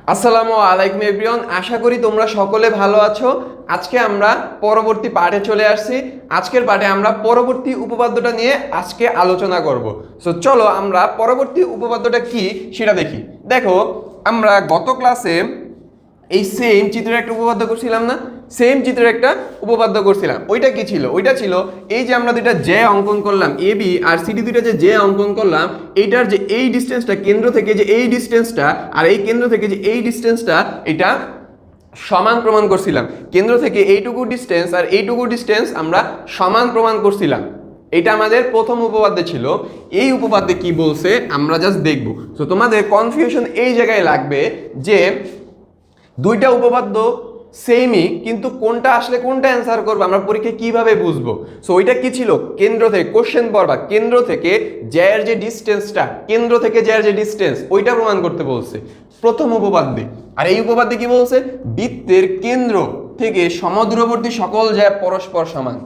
আসসালামু আলাইকুম এভরিওয়ান, আশা করি তোমরা সকলে ভালো আছো। আজকে আমরা পরবর্তী পাঠে চলে আসছি। আজকের পাঠে আমরা পরবর্তী উপপাদ্যটা নিয়ে আজকে আলোচনা করব। সো চলো আমরা পরবর্তী উপপাদ্যটা কি সেটা দেখি। দেখো, আমরা গত ক্লাসে এই সেম চিত্রের একটা উপপাদ্য করছিলাম না? সেম চিত্রের একটা উপপাদ্য করছিলাম। ওইটা কি ছিল? ওইটা ছিল এই যে আমরা দুইটা জে অঙ্কন করলাম, এ বি আর সিডি, দুইটা যে জে অঙ্কন করলাম, এইটার যে এই ডিস্টেন্সটা কেন্দ্র থেকে, যে এই ডিস্টেন্সটা আর এই কেন্দ্র থেকে যে এই ডিস্টেন্সটা, এটা সমান প্রমাণ করছিলাম। কেন্দ্র থেকে এইটুকু ডিস্টেন্স আর এইটুকু ডিস্টেন্স আমরা সমান প্রমাণ করছিলাম। এটা আমাদের প্রথম উপপাদ্য ছিল। এই উপপাদ্যে কি বলছে আমরা জাস্ট দেখব। তো তোমাদের কনফিউশন এই জায়গায় লাগবে যে দুইটা উপপাদ্য সেমই, কিন্তু কোনটা আসলে কোনটা অ্যান্সার করবো আমরা পরীক্ষায় কিভাবে বুঝবো? সো ওইটা কি ছিল? কেন্দ্র থেকে কোশ্চেন পড়বা, কেন্দ্র থেকে জ্যার যে ডিস্টেন্সটা, কেন্দ্র থেকে জ্যার যে ডিস্টেন্স, ওইটা প্রমাণ করতে বলছে প্রথম উপপাদ্যে। আর এই উপপাদ্যে কি বলছে? বৃত্তের কেন্দ্র থেকে সমদূরবর্তী সকল জ্যা পরস্পর সমান।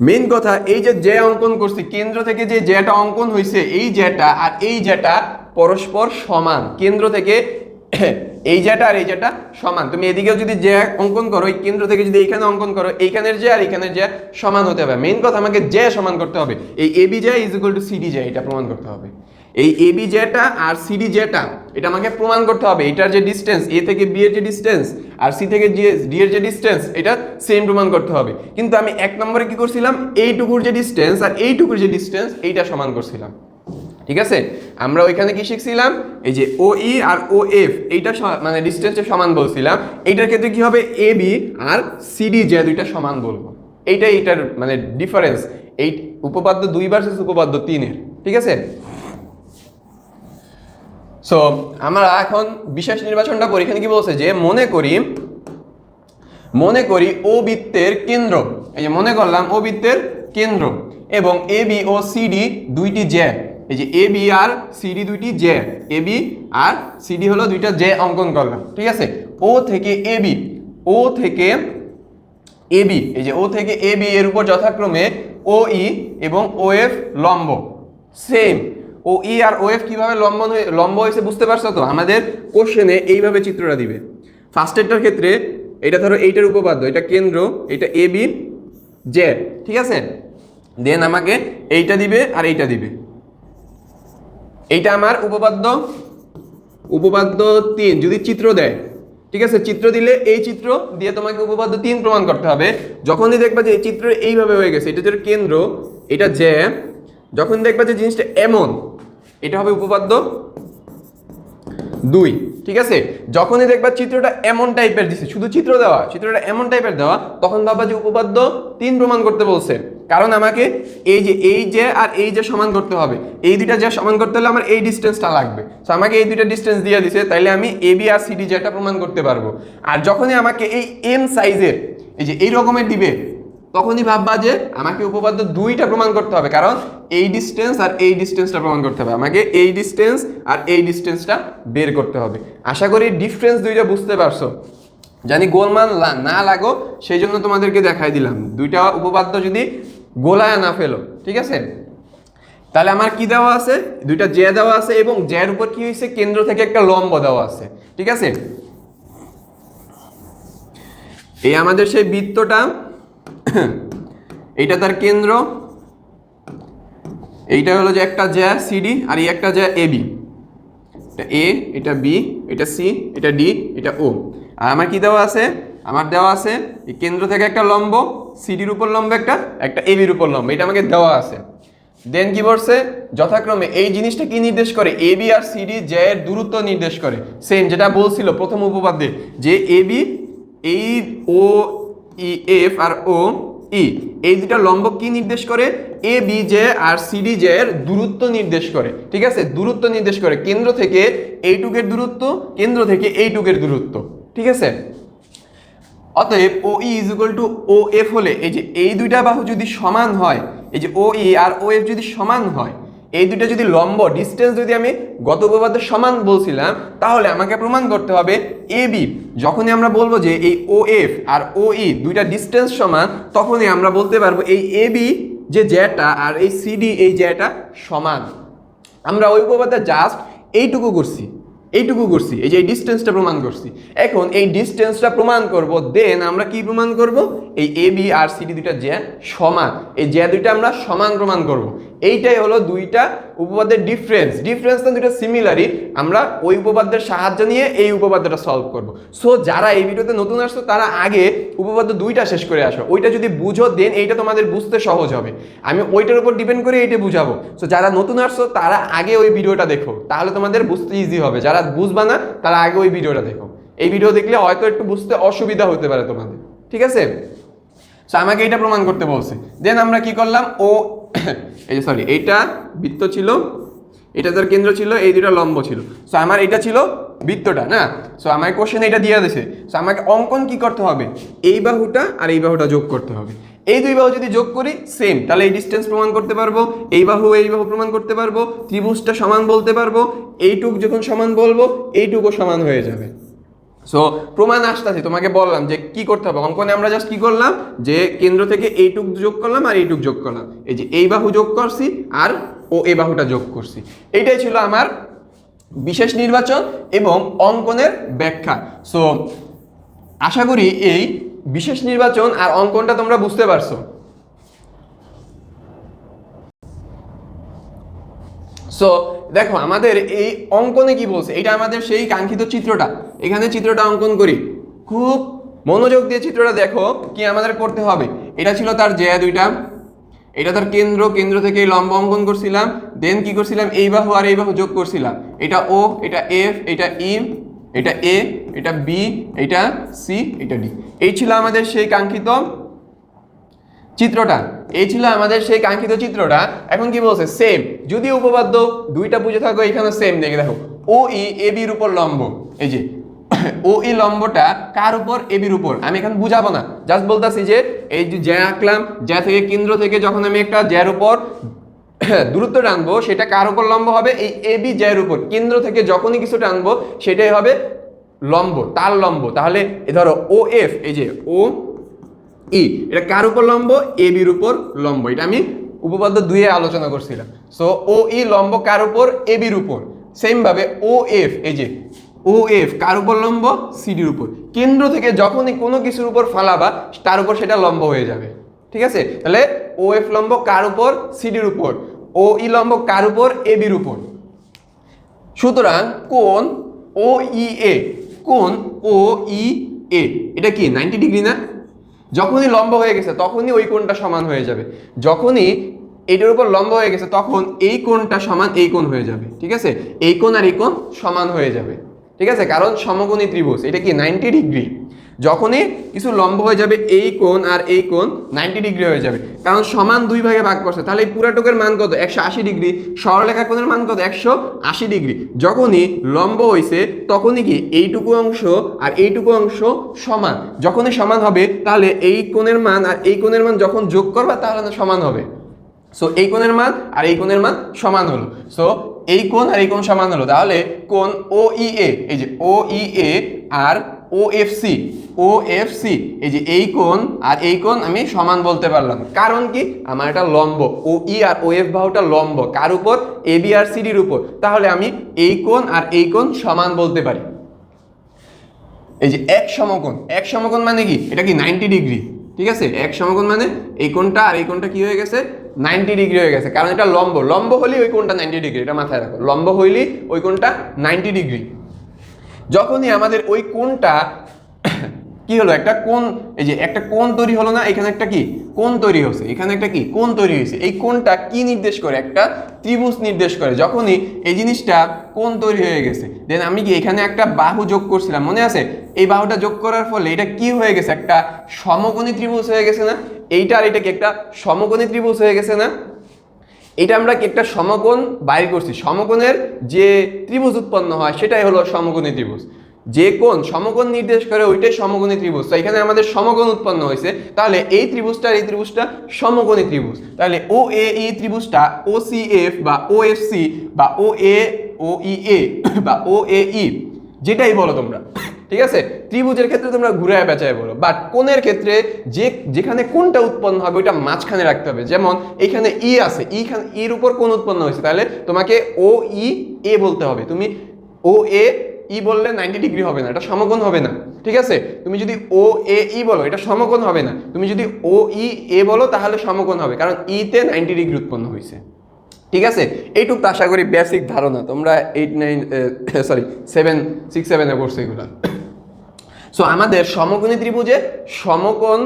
মেইন কথা, এই যে জ্যা অঙ্কন করছি, কেন্দ্র থেকে যে জ্যাটা অঙ্কন হয়েছে, এই জ্যাটা আর এই জ্যাটা পরস্পর সমান। কেন্দ্র থেকে এই জ্যাটা আর এই জ্যাটা সমান। তুমি এদিকেও যদি জ্যা অঙ্কন করো, এই কেন্দ্র থেকে যদি এইখানে অঙ্কন করো, এইখানের জ্যা আর এইখানের জ্যা সমান হতে হবে। মেইন কথা, আমাকে জ্যা সমান করতে হবে। এই এ বি জ্যা ইজ ইকুয়াল টু সিডি জ্যা, এটা প্রমাণ করতে হবে। এই এ বি জ্যাটা আর সিডি জ্যাটা, এটা আমাকে প্রমাণ করতে হবে। এটার যে ডিস্টেন্স, এ থেকে বি এর যে ডিস্টেন্স আর সি থেকে ডি এর যে ডিস্টেন্স, এটা সেম প্রমাণ করতে হবে। কিন্তু আমি এক নম্বরে কি করছিলাম? এইটুকুর যে ডিস্টেন্স আর এইটুকুর যে ডিস্টেন্স, এইটা সমান করছিলাম। ঠিক আছে, আমরা ওইখানে কি শিখছিলাম? এই যে ও ই আর ও এফ, এইটা মানে ডিস্টেন্সের সমান বলছিলাম। এইটার ক্ষেত্রে কি হবে? এ বি আর সিডি যে দুইটা সমান বলবো। এইটার মানে ডিফারেন্স এই উপপাদ্য 2 ভার্সেস উপপাদ্য 3 এর। ঠিক আছে, সো আমরা এখন বিশেষ নির্বাচনটা করি। এখানে কি বলছে? যে মনে করি ও বৃত্তের কেন্দ্র, এই যে মনে করলাম ও বৃত্তের কেন্দ্র, এবং এ বি ও সিডি দুইটি জ্যা। এই যে এ বি আর সিডি দুইটি জ্যা, এ বি আর সিডি হলো দুইটা জ্যা অঙ্কন করলাম। ঠিক আছে, ও থেকে এ বি, ও থেকে এ বি, এই যে ও থেকে এ বি এর উপর যথাক্রমে ও ই এবং ও এফ লম্ব। সেম ও ই আর ও এফ কিভাবে লম্ব হয়েছে বুঝতে পারছো তো? আমাদের কোশ্চেনে এইভাবে চিত্রটা দিবে। ফার্স্টেরটার ক্ষেত্রে এটা ধরো এইটার উপপাদ্য, এটা কেন্দ্র, এটা এ বি জেড। ঠিক আছে, দেন আমাকে এইটা দিবে আর এইটা দিবে। এইটা আমার উপপাদ্য 3 যদি চিত্র দেয়। ঠিক আছে, চিত্র দিলে এই চিত্র দিয়ে তোমাকে উপপাদ্য 3 প্রমাণ করতে হবে। যখনই দেখবা যে এই চিত্র এইভাবে হয়ে গেছে, এটা হচ্ছে কেন্দ্র, এটা জ্যা, যখন দেখবা যে জিনিসটা এমন, এটা হবে উপপাদ্য 2। ঠিক আছে, যখনই দেখবা চিত্রটা এমন টাইপের দিছে, শুধু চিত্রটা এমন টাইপের দেওয়া, তখন ভাববা যে উপপাদ্য 3 প্রমাণ করতে বলছে। কারণ আমাকে এই যে আর এই যে সমান করতে হবে। এই দুইটা যে সমান করতে হলে আমার এই ডিস্টেন্সটা লাগবে। তো আমাকে এই দুইটা ডিস্টেন্স দিয়ে দিছে, তাইলে আমি এ বি আর সিডি যেটা প্রমাণ করতে পারবো। আর যখনই আমাকে এই এম সাইজের এই যে এই রকমের দিবে, তখনই ভাববা যে আমাকে উপপাদ্য 2টা প্রমাণ করতে হবে। কারণ এই ডিস্টেন্স আর এই ডিস্টেন্সটা প্রমাণ করতে হবে, আমাকে এই ডিস্টেন্স আর এই ডিস্টেন্সটা বের করতে হবে। আশা করি ডিফারেন্স দুইটা বুঝতে পারছো। জানি গোলমাল না লাগো, সেই জন্য তোমাদেরকে দেখাই দিলাম। দুইটা উপপাদ্য যদি গোলায় না ফেলো। ঠিক আছে, তাহলে আমার কি দেওয়া আছে? দুইটা জ্যা দেওয়া আছে, এবং জ্যার উপর কি হয়েছে? কেন্দ্র থেকে একটা লম্ব দেওয়া আছে। ঠিক আছে, এই আমাদের সেই বৃত্তটা, এইটা তার কেন্দ্র, এইটা হলো যে একটা জ্যা সিডি, আর এই একটা জ্যা এ বি, এটা এ, এটা বি, এটা সি, এটা ডি, এটা ও। আর আমার কি দেওয়া আছে? আমার দেওয়া আছে এই কেন্দ্র থেকে একটা লম্ব, সিডির উপর লম্ব একটা এ বির উপর লম্ব, এটা আমাকে দেওয়া আছে। দেন কি বলছে? যথাক্রমে এই জিনিসটা কি নির্দেশ করে? এ বি আর সিডি জ্যা এর দূরত্ব নির্দেশ করে। সেম যেটা বলছিল প্রথম উপপাদ্যে, যে এ বি, এই ও ই এফ আর ও ই, এই দুটা লম্ব কি নির্দেশ করে? A B J R CD J এর দূরত্ব নির্দেশ করে। ঠিক আছে, দূরত্ব নির্দেশ করে কেন্দ্র থেকে এইটুকের দূরত্ব, কেন্দ্র থেকে এইটুকের দূরত্ব। ঠিক আছে, অতএব O E is equal to O F হলে, এই যে এই দুইটা বাহু যদি সমান হয়, এই যে ও ই আর ও এফ যদি সমান হয়, এই দুইটা যদি লম্ব ডিস্টেন্স যদি আমি গত উপপাদ্যে সমান বলছিলাম, তাহলে আমাকে প্রমাণ করতে হবে এ বি। যখনই আমরা বলবো যে এই ও এফ আর ও ই দুইটা ডিস্টেন্স সমান, তখনই আমরা বলতে পারবো এই এ বি যে জ্যাটা আর এই সিডি এই জ্যাটা সমান। আমরা ওই উপপাদ্যে জাস্ট এইটুকু করছি। এইটুকু করছি, এই যে এই ডিস্টেন্সটা প্রমাণ করছি। এখন এই ডিস্টেন্সটা প্রমাণ করব, দেন আমরা কি প্রমাণ করব, এই এ বি আর সি ডি দুইটা জ্যা সমান, এই জ্যা দুইটা আমরা সমান প্রমাণ করব। এইটাই হলো দুইটা উপপাদ্যের ডিফারেন্স না দুইটা সিমিলারই, আমরা ওই উপপাদ্যের সাহায্য নিয়ে এই উপপাদ্যটা সলভ করব। সো যারা এই ভিডিওতে নতুন আসছো তারা আগে উপপাদ্য দুইটা শেষ করে আসো, ওইটা যদি বুঝো দেন এইটা তোমাদের বুঝতে সহজ হবে। আমি ওইটার উপর ডিপেন্ড করে এইটা বুঝাবো। সো যারা নতুন আসছো তারা আগে ওই ভিডিওটা দেখো, তাহলে তোমাদের বুঝতে ইজি হবে। যারা বুঝবা না তারা আগে ওই ভিডিওটা দেখো, এই ভিডিও দেখলে হয়তো একটু বুঝতে অসুবিধা হতে পারে তোমাদের, ঠিক আছে? সো আমাকে এটা প্রমাণ করতে বলছে, দেন আমরা কি করলাম, ও এই যে সরি এইটা বৃত্ত ছিল, এটা তার কেন্দ্র ছিল, এই দুটো লম্ব ছিল। সো আমার এটা ছিল বৃত্তটা না, সো আমার কোশ্চেন এটা দিয়ে দিয়েছে। সো আমাকে অঙ্কন কি করতে হবে, এই বাহুটা আর এই বাহুটা যোগ করতে হবে। এই দুই বাহু যদি যোগ করি সেম, তাহলে এই ডিস্টেন্স প্রমাণ করতে পারবো, এই বাহু প্রমাণ করতে পারবো, ত্রিভুজটা সমান বলতে পারবো, এইটুক যখন সমান বলবো এইটুকু সমান হয়ে যাবে। সো প্রমাণ আসতেছে, তোমাকে বললাম যে কি করতে হবে অঙ্কনে। আমরা জাস্ট কি করলাম, যে কেন্দ্র থেকে এইটুক যোগ করলাম আর এইটুক যোগ করলাম, এই যে এই বাহু যোগ করছি আর ও এই বাহুটা যোগ করছি। এইটাই ছিল আমার বিশেষ নির্বাচন এবং অঙ্কনের ব্যাখ্যা। সো আশা করি এই বিশেষ নির্বাচন আর অঙ্কনটা তোমরা বুঝতে পারছো। সো দেখো আমাদের এই অঙ্কনে কি বলছে, এটা আমাদের সেই কাঙ্ক্ষিত চিত্রটা, এখানে চিত্রটা অঙ্কন করি, খুব মনোযোগ দিয়ে চিত্রটা দেখো কি আমাদের করতে হবে। এটা ছিল তার জ্যা দুইটা, এটা তার কেন্দ্র থেকে লম্ব অঙ্কন করছিলাম, দেন কি করছিলাম, এই বাহু আর এই বাহু যোগ করছিলাম, এটা ও, এটা এফ, এটা ই, এটা এ, এটা বি, এটা সি, এটা ডি। এই ছিল আমাদের সেই কাঙ্ক্ষিত চিত্রটা, এই ছিল আমাদের সেই কাঙ্ক্ষিত চিত্রটা। এখন কি বলছে, সেম যদি উপপাদ্য দুইটা বুঝে থাকো, এখানে সেম দেখে দেখো, ও ই এ বির উপর লম্ব, এই যে ও ই লম্বটা কার উপর, এ বির উপর। আমি এখন বুঝাবো না, জাস্ট বলতেছি যে এই যে জ্যা আঁকলাম, জ্যা থেকে কেন্দ্র থেকে যখন আমি একটা জ্যার উপর দূরত্ব টানবো সেটা কার উপর লম্ব হবে, এই এ বি জ্যার উপর। কেন্দ্র থেকে যখনই কিছু টানবো সেটাই হবে লম্ব, তার লম্ব। তাহলে ধরো ও এফ, এই যে ও ই, এটা কার উপর লম্ব, এ বির উপর লম্ব। এটা আমি উপপাদ্য 2 এ আলোচনা করছিলাম। সো ও ই লম্ব কার উপর, এ বির উপর। সেম ভাবে ও এফ, এই যে ও এফ কার উপর লম্ব, সিডির উপর। কেন্দ্র থেকে যখনই কোনো কিছুর উপর ফালাবা তার উপর সেটা লম্ব হয়ে যাবে, ঠিক আছে? তাহলে ও এফ লম্ব কার উপর, সিডির উপর, ও ই লম্ব কার উপর, এ বির উপর। সুতরাং কোণ ও ই এ, কোণ ও ই এ এটা কি 90 ডিগ্রি না? যখনই লম্ব হয়ে গেছে তখনই ওই কোণটা সমান হয়ে যাবে, যখনই এটার উপর লম্ব হয়ে গেছে তখন এই কোণটা সমান এই কোণ হয়ে যাবে, ঠিক আছে? এই কোণ আর এই কোণ সমান হয়ে যাবে, ঠিক আছে? কারণ সমকোণী ত্রিভুজ, এটা কি 90 ডিগ্রি। যখনই কিছু লম্ব হয়ে যাবে এই কোণ আর এই কোণ 90 ডিগ্রি হয়ে যাবে, কারণ সমান দুই ভাগে ভাগ করছে। তাহলে এই পুরাটুকের মান কত, 180 ডিগ্রি। সরলরেখা কোণের মান কত, 180 ডিগ্রি। যখনই লম্ব হয়েছে তখনই কি এইটুকু অংশ আর এইটুকু অংশ সমান, যখনই সমান হবে তাহলে এই কোণের মান আর এই কোণের মান যখন যোগ করবা তাহলে সমান হবে। সো এই কোণের মান আর এই কোণের মান সমান হলো, সো এই কোণ আর এই কোণ সমান হলো। তাহলে কোণ ও ই এ, এই যে ও ই এ আর ও এফ সি, ও এফ সি, এই যে এই কোণ আর এই কোণ আমি সমান বলতে পারলাম। কারণ কি, আমার এটা লম্ব, ও ই আর ও এফ বাহুটা লম্ব কার উপর, এ বি আর সি ডির উপর। তাহলে আমি এই কোণ আর এই কোণ সমান বলতে পারি। এই যে এক সমকোণ মানে কি, এটা কি 90 ডিগ্রি, ঠিক আছে? এক সমকোণ মানে এই কোণটা আর এই কোণটা কি হয়ে গেছে, 90 ডিগ্রি হয়ে গেছে, কারণ এটা লম্ব হলেই ওই কোণটা 90 ডিগ্রি, এটা মাথায় রাখো। লম্ব হইলেই ওই কোণটা 90 ডিগ্রি। যখনই আমাদের ওই কোণটা কি হলো, একটা কোণ, এই যে একটা কোণ তৈরি হলো না, এখানে একটা কি কোণ তৈরি হয়েছে, এখানে একটা কি কোণ তৈরি হয়েছে। এই কোণটা কি নির্দেশ করে, একটা ত্রিভুজ নির্দেশ করে। যখনই এই জিনিসটা কোণ তৈরি হয়ে গেছে, দেন আমি কি এখানে একটা বাহু যোগ করছিলাম, মনে আছে? এই বাহুটা যোগ করার ফলে এটা কি হয়ে গেছে, একটা সমকোণী ত্রিভুজ হয়ে গেছে না? এইটা আর এটা কি একটা সমকোণী ত্রিভুজ হয়ে গেছে না? এটা আমরা কি একটা সমকোণ বাইর করছি, সমকোণের যে ত্রিভুজ উৎপন্ন হয় সেটাই হলো সমকোণী ত্রিভুজ। যে কোণ সমকোণ নির্দেশ করে ওইটাই সমকোণী ত্রিভুজ। তো এখানে আমাদের সমকোণ উৎপন্ন হয়েছে, তাহলে এই ত্রিভুজটা এই ত্রিভুজটা সমকোণী ত্রিভুজ। তাহলে ও এ ই ত্রিভুজটা ও সি এফ বা ও এফ সি বা ও এ ও ই এ বা ও এ ই, যেটাই বলো তোমরা, ঠিক আছে? ত্রিভুজের ক্ষেত্রে তোমরা ঘুরায় বেচায় বলো, বাট কোণের ক্ষেত্রে যেখানে কোণটা উৎপন্ন হবে ওইটা মাঝখানে রাখতে হবে। যেমন এখানে ই আছে, এর উপর কোণ উৎপন্ন হয়েছে, তাহলে তোমাকে ও ই এ বলতে হবে। তুমি ও এ ই বললে 90 ডিগ্রি হবে না, এটা সমকোণ হবে না, ঠিক আছে। তুমি যদি ও এ ই বলো এটা সমকোণ হবে না, তুমি যদি ও ই এ বলো তাহলে সমকোণ হবে, কারণ ই তে 90 ডিগ্রি উৎপন্ন হয়েছে, ঠিক আছে। এইটুকু আশা করি বেসিক ধারণা, তোমরা 7-6-7 পড়ছো এগুলো। সো আমাদের সমকোণী ত্রিভুজে সমকোণে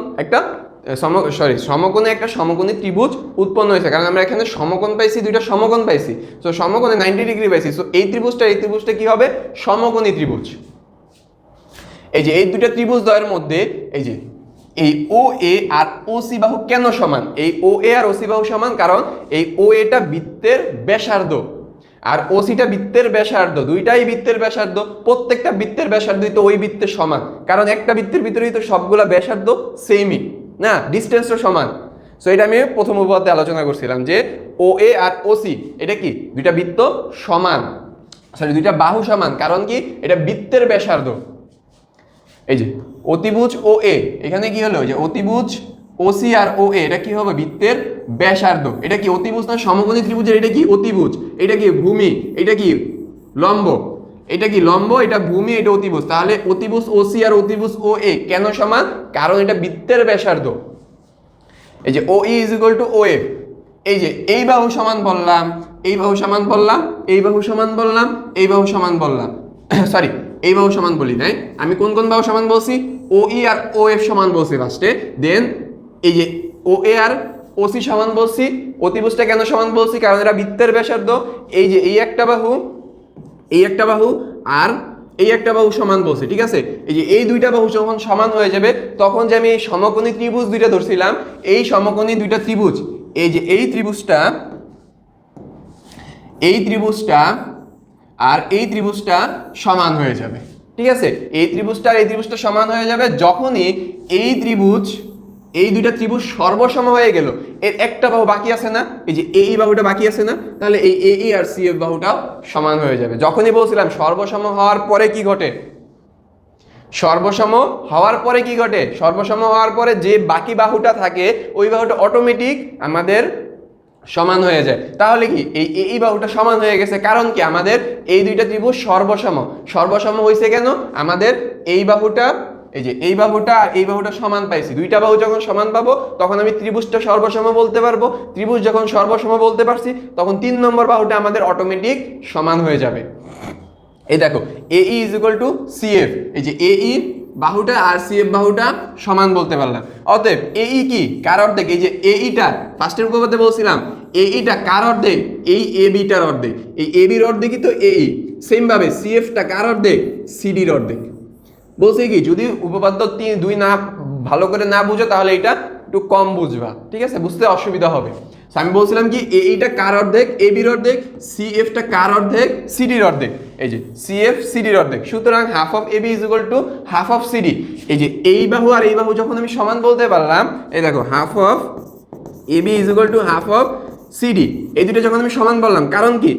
একটা সমকোণী ত্রিভুজ উৎপন্ন হয়েছে, কারণ আমরা এখানে সমকোণ পাইছি, দুইটা সমকোণ পাইছি। সো সমকোণে 90 ডিগ্রি পাইছি। সো এই ত্রিভুজটা কি হবে? সমকোণী ত্রিভুজ। এই যে এই দুইটা ত্রিভুজ দ্বয়ের মধ্যে এই যে এই ও এ আর ও সি বাহু কেন সমান? এই ও এ আর ও সি বাহু সমান কারণ এই ও এটা বৃত্তের ব্যাসার্ধ আর ও সিটা বৃত্তের ব্যাসার্ধ, দুইটাই বৃত্তের ব্যাসার্ধ, প্রত্যেকটা বৃত্তের ব্যাসার্ধই তো ওই বৃত্তের সমান, কারণ একটা বৃত্তের ভিতরেই তো সবগুলা ব্যাসার্ধ সেমই না, ডিস্টেন্সও সমান। সো এটা আমি প্রথম উপপাদ্যে আলোচনা করছিলাম যে ও এ আর ও সি এটা কি দুইটা বৃত্ত সমান, দুইটা বাহু সমান, কারণ কি এটা বৃত্তের ব্যাসার্ধ। এই যে অতিভুজ ও এ, এখানে কি হলো যে অতিভুজ ও সি আর ও এ এটা কি হবে? বৃত্তের ব্যাসার্ধ। এটা কি অতিভুজ না সমকোণী ত্রিভুজের? এটা কি অতিভুজ, এটা কি ভূমি, এটা কি লম্ব, এটা কি লম্ব, এটা ভূমি, এটা অতিভুজ। তাহলে অতিভুজ ও সি আর অতিভুজ ও এ কেন সমান? কারণ এটা বৃত্তের ব্যাসার্ধ। এই যে O E is equal to O F, এই যে এই বাহু সমান বললাম, এই বাহু সমান বললাম, এই বাহু সমান বললাম, এই বাহু সমান বললাম, সরি এই বাহু সমান বলি নাই, আমি কোন কোন বাহু সমান বলছি? ও ই আর ও এফ সমান বলছি ফার্স্টে, দেন এই যে ও এ আর ও সি সমান বলছি। অতিভুজটা কেন সমান বলছি? কারণ এরা বৃত্তের ব্যাসার্ধ। এই যে এই একটা বাহু, এই একটা বাহু আর এই একটা বাহু সমান বলছি, ঠিক আছে। এই যে এই দুইটা বাহু যখন সমান হয়ে যাবে তখন যে আমি এই সমকোণী ত্রিভুজ দুইটা ধরছিলাম, এই সমকোণী দুইটা ত্রিভুজ, এই যে এই ত্রিভুজটা আর এই ত্রিভুজটা সমান হয়ে যাবে, ঠিক আছে। এই ত্রিভুজটা আর এই ত্রিভুজটা সমান হয়ে যাবে যখনই এই দুইটা ত্রিভুজ সর্বসম হয়ে গেল, এর একটা বাহু বাকি আছে না, এই যে এই বাহুটা বাকি আছে না, তাহলে এই এ আর সি এফ বাহুটাও সমান হয়ে যাবে। যখনই বলছিলাম সর্বসম হওয়ার পরে কি ঘটে? সর্বসম হওয়ার পরে কি ঘটে? সর্বসম হওয়ার পরে যে বাকি বাহুটা থাকে ওই বাহুটা অটোমেটিক আমাদের সমান হয়ে যায়। তাহলে কি এই বাহুটা সমান হয়ে গেছে, কারণ কি আমাদের এই দুইটা ত্রিভুজ সর্বসম হয়েছে কেন? আমাদের এই বাহুটা, এই যে এই বাহুটা আর এই বাহুটা সমান পাইছি, দুইটা বাহু যখন সমান পাবো তখন আমি ত্রিভুজটা সর্বসম বলতে পারবো। ত্রিভুজ যখন সর্বসম বলতে পারছি তখন 3 নম্বর বাহুটা আমাদের অটোমেটিক সমান হয়ে যাবে। এই দেখো A E is equal to C F, এই যে এ ই বাহুটা আর সি এফ বাহুটা সমান বলতে পারলাম। অতএব এ ই কি? কার অর্ধেক? এই যে এ ইটা ফার্স্টের উপপাদ্যে বলছিলাম এ ইটা কার অর্ধেক? এই এ বিটার অর্ধেক, এই এ বির অর্ধেকই তো এ ই। সেম ভাবে সি এফটা কার অর্ধেক? সিডির অর্ধেক। বলছে কি যদি উপপাদ্য 2 না ভালো করে না বুঝো তাহলে এটা একটু কম বুঝবা, ঠিক আছে, বুঝতে অসুবিধা হবে। আমি বলছিলাম কি এইটা কার অর্ধেক? এ বির অর্ধেক। সি এফটা কার অর্ধেক? সিডির অর্ধেক। এই যে সি এফ সিডির অর্ধেক, সুতরাং half of A B is equal to half of CD. এই যে এই বাহু আর এই বাহু যখন আমি সমান বলতে পারলাম, এই দেখো half of A B is equal to half of CD, এই দুটো যখন আমি সমান বললাম, কারণ কি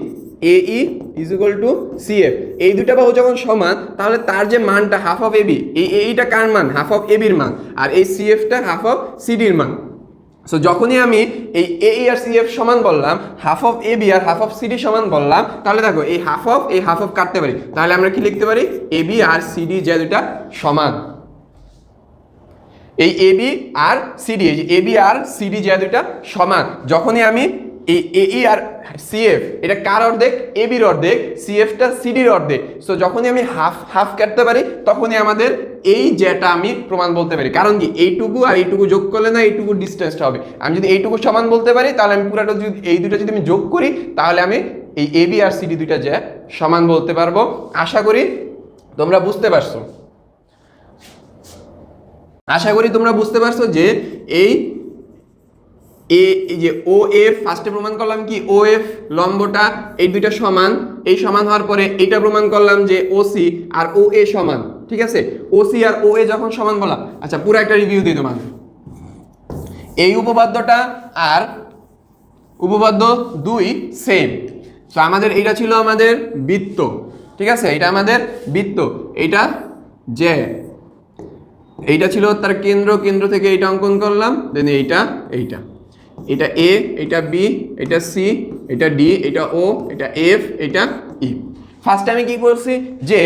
A E is equal to C F, এই দুটা বাহু যখন সমান তাহলে তার যে মানটা হাফ অফ এ বি, এইটা কার মান? হাফ অফ এ বির মান, আর এই সি এফটা হাফ অফ সিডির মান। সো যখনই আমি এই এ আর সি এফ সমান বললাম, হাফ অফ এ বি আর হাফ অফ সিডি সমান বললাম, তাহলে দেখো এই হাফ অফ কাটতে পারি, তাহলে আমরা কি লিখতে পারি? এ বি আর সিডি যে দুটা সমান, এই এ বি আর সিডি, এই যে এ বি আর সিডি যে দুটা সমান, যখনই আমি এই এ আর সি এফ এটা কার অর্ধেক? এ বির অর্ধেক, সি এফটা সিডির অর্ধেক। সো যখনই আমি হাফ কাটতে পারি তখনই আমাদের এই যেটা আমি প্রমাণ বলতে পারি, কারণ কি এইটুকু আর এইটুকু যোগ করলে না এইটুকু ডিস্টেন্সটা হবে। আমি যদি এইটুকু সমান বলতে পারি তাহলে আমি পুরাটা যদি এই দুটো যদি আমি যোগ করি তাহলে আমি এই এ বি আর সিডি দুইটা যে সমান বলতে পারবো। আশা করি তোমরা বুঝতে পারছো, যে এই যে ও এফ ফার্স্টে প্রমাণ করলাম কি ও এফ লম্বটা এই দুইটা সমান, এই সমান হওয়ার পরে এইটা প্রমাণ করলাম যে ও সি আর ও এ সমান, ঠিক আছে। ও সি আর ও এ যখন সমান বললাম, আচ্ছা পুরো একটা রিভিউ দিই তোমাদের। এই উপপাদ্যটা আর উপপাদ্য 2 সেম। তো আমাদের এইটা ছিল আমাদের বৃত্ত, ঠিক আছে, এটা আমাদের বৃত্ত, এইটা যে এইটা ছিল তার কেন্দ্র থেকে এইটা অঙ্কন করলাম, দেন এটা এ, এটা বি, এটা সি, এটা ডি, এটা ও, এটা এফ, এটা ই। ফার্স্টে আমি কি বলছি যে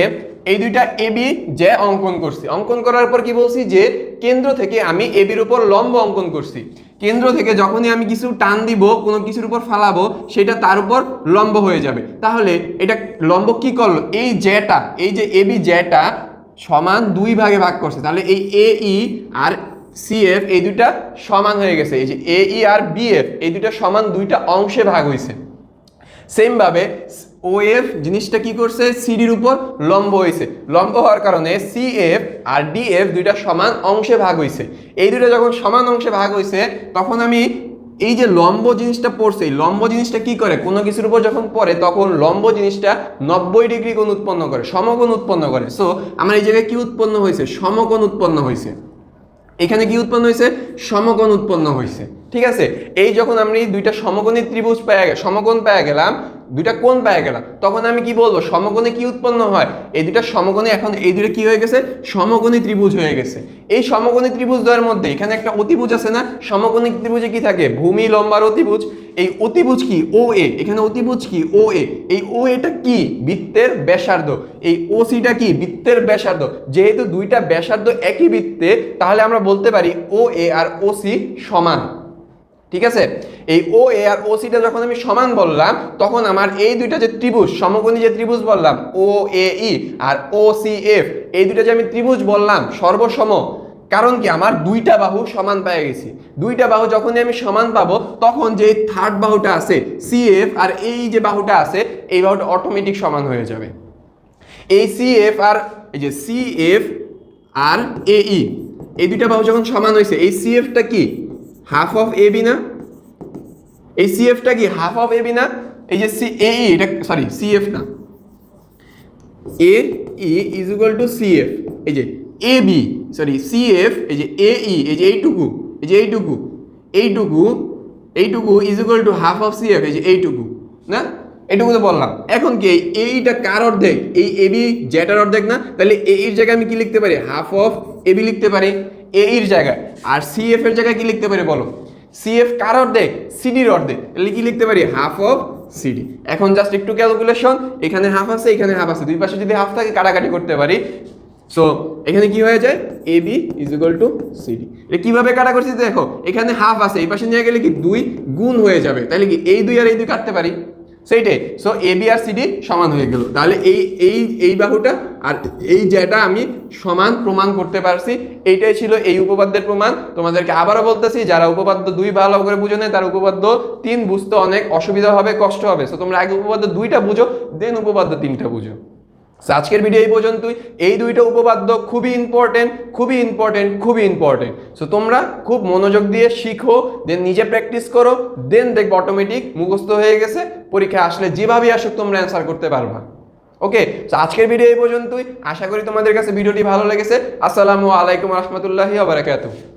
এই দুইটা এবি যে অঙ্কন করছি, অঙ্কন করার পর কি বলছি যে কেন্দ্র থেকে আমি এবির উপর লম্ব অঙ্কন করছি। কেন্দ্র থেকে যখনই আমি কিছু টান দিব, কোনো কিছুর উপর ফালাবো, সেটা তার উপর লম্ব হয়ে যাবে। তাহলে এটা লম্ব কি করলো, এই যেটা, এই যে এবি যেটা সমান দুই ভাগে ভাগ করছে, তাহলে এই এই আর সিএফ এই দুইটা সমান হয়ে গেছে। এই যে এই আর বিএফ এই দুইটা সমান দুইটা অংশে ভাগ হয়েছে। সেম ভাবে ওএফ জিনিসটা কি করছে, সিডির উপর লম্ব হয়েছে। লম্ব হওয়ার কারণে সিএফ আর ডিএফ দুইটা সমান অংশে ভাগ হয়েছে। এই দুইটা যখন সমান অংশে ভাগ হয়েছে, তখন আমি এই যে লম্ব জিনিসটা পড়ছে, এই লম্ব জিনিসটা কি করে, কোনো কিছুর উপর যখন পড়ে তখন লম্ব জিনিসটা 90 ডিগ্রি কোণ উৎপন্ন করে, সমকোণ উৎপন্ন করে। সো আমার এই জায়গায় কি উৎপন্ন হয়েছে, সমকোণ উৎপন্ন হয়েছে। এখানে কি উৎপন্ন হয়েছে, সমকোণ উৎপন্ন হয়েছে। ঠিক আছে, এই যখন আমি দুইটা সমকোণী ত্রিভুজ সমকোণ পেয়ে গেলাম, দুইটা কোণ পেয়ে গেলাম, তখন আমি কি বলবো, সমকোণে কি উৎপন্ন হয়, এই দুইটা সমকোণে এখন এই দুইটা কি হয়ে গেছে, সমকোণী ত্রিভুজ হয়ে গেছে। এই সমকোণী ত্রিভুজ দ্বয়ের মধ্যে এখানে একটা অতিভুজ আছে না, সমকোণী ত্রিভুজে কি থাকে, ভূমি লম্বার অতিভুজ। এই অতিভুজ কি, ও এ, এখানে অতিভুজ কি, ও এ। এই ও এটা কি, বৃত্তের ব্যাসার্ধ। এই ও সিটা কি, বৃত্তের ব্যাসার্ধ। যেহেতু দুইটা ব্যাসার্ধ একই বৃত্তে, তাহলে আমরা বলতে পারি ও এ আর ও সি সমান। ঠিক আছে, এই ও এ আর ও সিটা যখন আমি সমান বললাম, তখন আমার এই দুইটা যে ত্রিভুজ, সমকোণী যে ত্রিভুজ বললাম ও এ ই আর ও সি এফ, এই দুইটা যে আমি ত্রিভুজ বললাম সর্বসম, কারণ কি আমার দুইটা বাহু সমান পেয়ে গেছি। দুইটা বাহু যখনই আমি সমান পাবো, তখন যে থার্ড বাহুটা আছে সিএফ আর এই যে বাহুটা আছে, এই বাহুটা অটোমেটিক সমান হয়ে যাবে। এই সিএফ আর এই যে সিএফ আর এই এই দুইটা বাহু যখন সমান হয়েছে, এই সিএফটা কি, হাফ অফ এ বি না, এই সিএফটা কি হাফ অফ এ বি না, এই যে সি এ এটা সরি সিএফ না, এ E is equal two CF, এই যে এ বি সরি সিএফ, এই যে এ ই, এই যে এইটুকু, এই যে এইটুকু, এইটুকু, এইটুকু is equal to half of CF, এই যে এইটুকু না, এইটুকু তো বললাম। এখন কি এইটা কার অর্ধেক, এই এ বি যেটার অর্ধেক না, তাহলে এ এর জায়গায় আমি কি লিখতে পারি, হাফ অফ এ বি লিখতে পারি এ এর জায়গায়। আর সিএফ এর জায়গায় কি লিখতে পারি বলো, সিএফ কার অর্ধেক, সিডির অর্ধেক, তাহলে কি লিখতে পারি, হাফ অফ সিডি। এখন জাস্ট একটু ক্যালকুলেশন, এখানে হাফ আছে এখানে হাফ আছে, দুই পাশে যদি হাফ থাকে কাটাকাটি করতে পারি। সো এখানে কি হয়ে যায়, A B is equal to C D. এটা কিভাবে কাটা করছি দেখো, এখানে হাফ আছে, এই পাশে নিয়ে গেলে কি 2 গুণ হয়ে যাবে, তাহলে কি এই 2 আর এই 2 কাটতে পারি, সেইটাই। সো এ বি আর সিডি সমান হয়ে গেল। তাহলে এই এই এই বাহুটা আর এই যেটা আমি সমান প্রমাণ করতে পারছি, এইটাই ছিল এই উপপাদ্যের প্রমাণ। তোমাদেরকে আবারও বলতেছি, যারা উপপাদ্য 2 ভালো করে বুঝো না, তার উপপাদ্য 3 বুঝতে অনেক অসুবিধা হবে, কষ্ট হবে। সো তোমরা আগে উপপাদ্য 2টা বুঝো, দেন উপপাদ্য 3টা বুঝো। আজকের ভিডিও এই পর্যন্তই। এই দুইটা উপপাদ্য খুবই ইম্পর্টেন্ট, খুবই ইম্পর্টেন্ট, খুবই ইম্পর্টেন্ট। সো তোমরা খুব মনোযোগ দিয়ে শিখো, দেন নিজে প্র্যাকটিস করো, দেন দেখবে অটোমেটিক মুখস্থ হয়ে গেছে, পরীক্ষা আসলে যেভাবেই আসুক তোমরা অ্যান্সার করতে পারবা। ওকে, তো আজকের ভিডিও এই পর্যন্তই। আশা করি তোমাদের কাছে ভিডিওটি ভালো লেগেছে। আসসালামু আলাইকুম রহমতুল্লাহি ওয়া বারাকাতুহু।